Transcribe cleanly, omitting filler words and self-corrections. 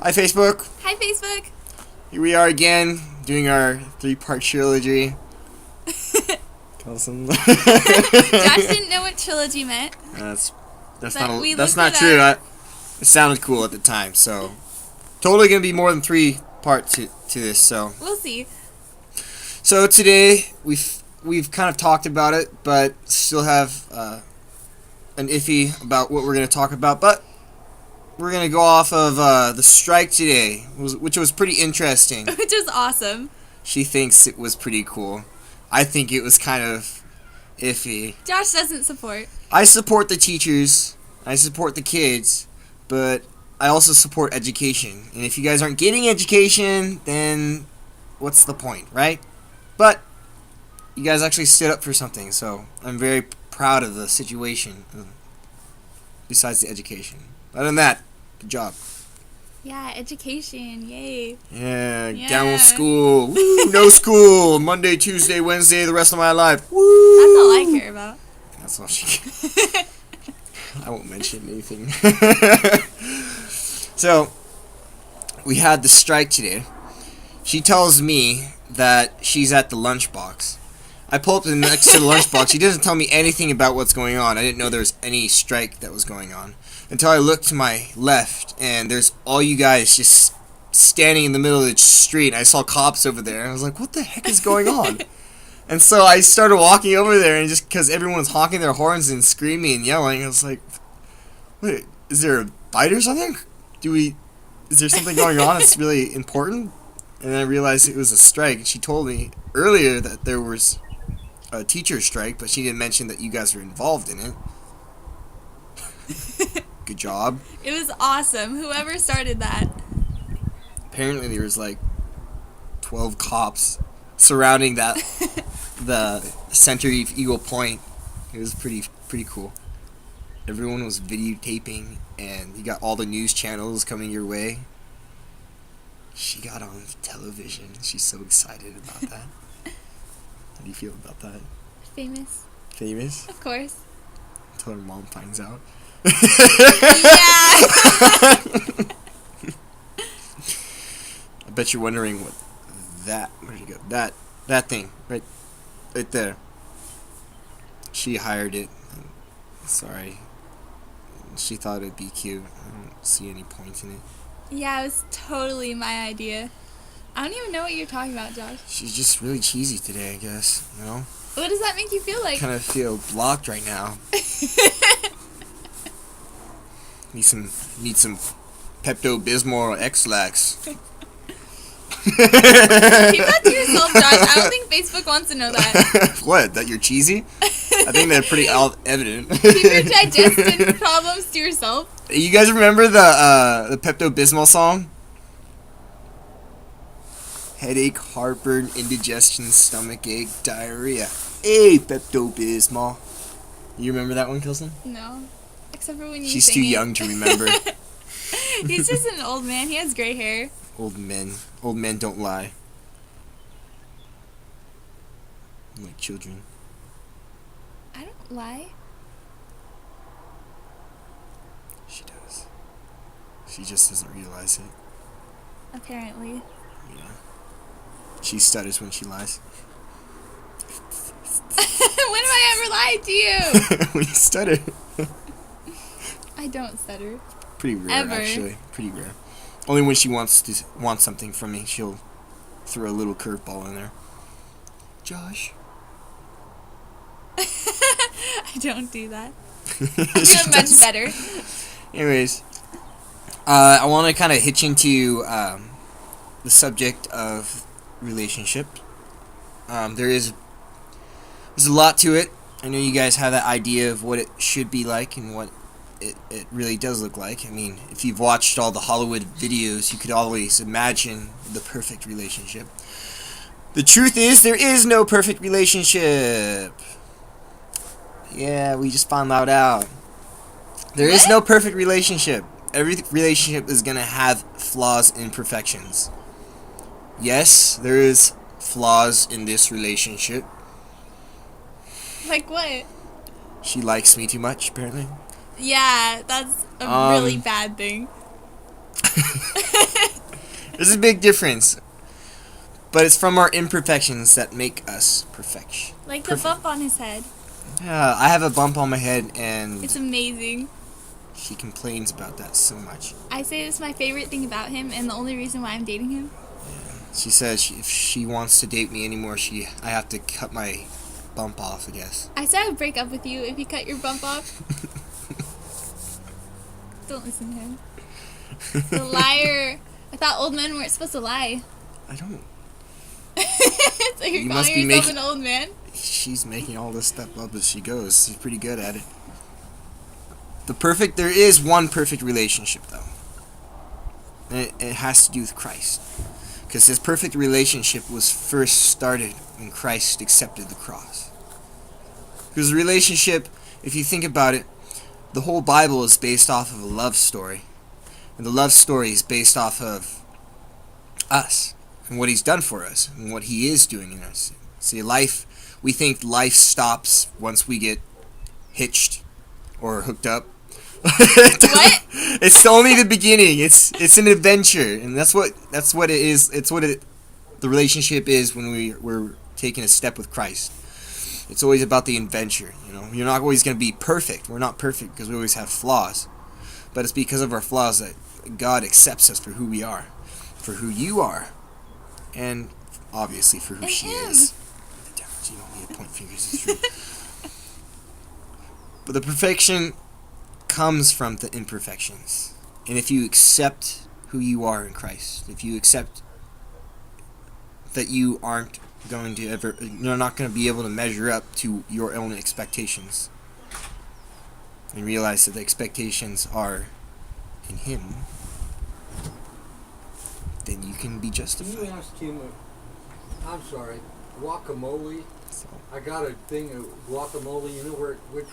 Hi, Facebook. Hi, Facebook. Here we are again, doing our 3-part trilogy. Kelsey. Josh didn't know what trilogy meant. That's But that's not true. It sounded cool at the time, so totally gonna be more than 3 parts to this. So we'll see. So today we've kind of talked about it, but still have an iffy about what we're gonna talk about. But we're gonna go off of the strike today, which was pretty interesting. Which was awesome. She thinks it was pretty cool. I think it was kind of iffy. Josh doesn't support. I support the teachers. I support the kids, but I also support education. And if you guys aren't getting education, then what's the point, right? But you guys actually stood up for something, so I'm very proud of the situation. Besides the education. Other than that, good job. Yeah, education, yay. Yeah, down with school. Woo, no school. Monday, Tuesday, Wednesday, the rest of my life. Woo. That's all I care about. That's all she I won't mention anything. So, we had the strike today. She tells me that she's at the lunchbox. I pull up next to the lunchbox. She doesn't tell me anything about what's going on. I didn't know there was any strike that was going on. Until I look to my left, and there's all you guys just standing in the middle of the street. I saw cops over there, and I was like, what the heck is going on? And so I started walking over there, and just because everyone was honking their horns and screaming and yelling, I was like, wait, is there a fight or something? Is there something going on that's really important? And then I realized it was a strike. She told me earlier that there was a teacher strike, but she didn't mention that you guys were involved in it. Good job. It was awesome. Whoever started that. Apparently there was like 12 cops surrounding the center of Eagle Point. It was pretty cool. Everyone was videotaping, and you got all the news channels coming your way. She got on television. She's so excited about that. How do you feel about that? Famous. Famous? Of course. Until her mom finds out. Yeah. I bet you're wondering what where'd you go? That thing right there. She hired it. Sorry. She thought it'd be cute. I don't see any point in it. Yeah, it was totally my idea. I don't even know what you're talking about, Josh. She's just really cheesy today, I guess. You know? What does that make you feel like? Kind of feel blocked right now. Need some Pepto-Bismol or X-Lax. Keep that to yourself, Josh. I don't think Facebook wants to know that. What? That you're cheesy? I think they're pretty evident. Keep your digestion problems to yourself. You guys remember the Pepto-Bismol song? Headache, heartburn, indigestion, stomachache, diarrhea. Hey, Pepto-Bismol. You remember that one, Kelsey? No. Except for when you She's too young to remember. He's just an old man. He has gray hair. Old men don't lie. Like children. I don't lie. She does. She just doesn't realize it. Apparently. Yeah. She stutters when she lies. When have I ever lied to you? When you stutter. I don't stutter. Pretty rare, Ever. actually. Pretty rare. Only when she wants something from me, she'll throw a little curveball in there. Josh. I don't do that. I'm doing much better. Anyways, I want to kind of hitch into the subject of relationship. There's a lot to it. I know you guys have that idea of what it should be like and what it really does look like. I mean, if you've watched all the Hollywood videos, you could always imagine the perfect relationship. The truth is, there is no perfect relationship. Yeah, we just found that out. There is no perfect relationship. Every relationship is going to have flaws and imperfections. Yes, there is flaws in this relationship. Like what? She likes me too much, apparently. Yeah, that's a really bad thing. There's a big difference. But it's from our imperfections that make us perfection. Like the bump on his head. Yeah, I have a bump on my head, and It's amazing. she complains about that so much. I say it's my favorite thing about him, and the only reason why I'm dating him. She says if she wants to date me anymore, I have to cut my bump off, I guess. I said I would break up with you if you cut your bump off. Don't listen to him. The liar. I thought old men weren't supposed to lie. I don't. So you're You calling must be yourself making- an old man? She's making all this stuff up as she goes. She's pretty good at it. There is one perfect relationship, though. And it has to do with Christ. Because this perfect relationship was first started when Christ accepted the cross. Because the relationship, if you think about it, the whole Bible is based off of a love story. And the love story is based off of us. And what he's done for us. And what he is doing in us. See, we think life stops once we get hitched or hooked up. What? It's only the beginning. It's an adventure, and that's what it is. The relationship is when we're taking a step with Christ. It's always about the adventure. You're not always going to be perfect. We're not perfect because we always have flaws, but it's because of our flaws that God accepts us for who we are, for who you are, and obviously for who And she him. is. The difference. You don't need to point fingers. It's true. But the perfection comes from the imperfections. And if you accept who you are in Christ, if you accept that you're not going to be able to measure up to your own expectations, and realize that the expectations are in Him, then you can be Can you justified. ask him, I'm sorry, guacamole? So, I got a thing of guacamole, you know which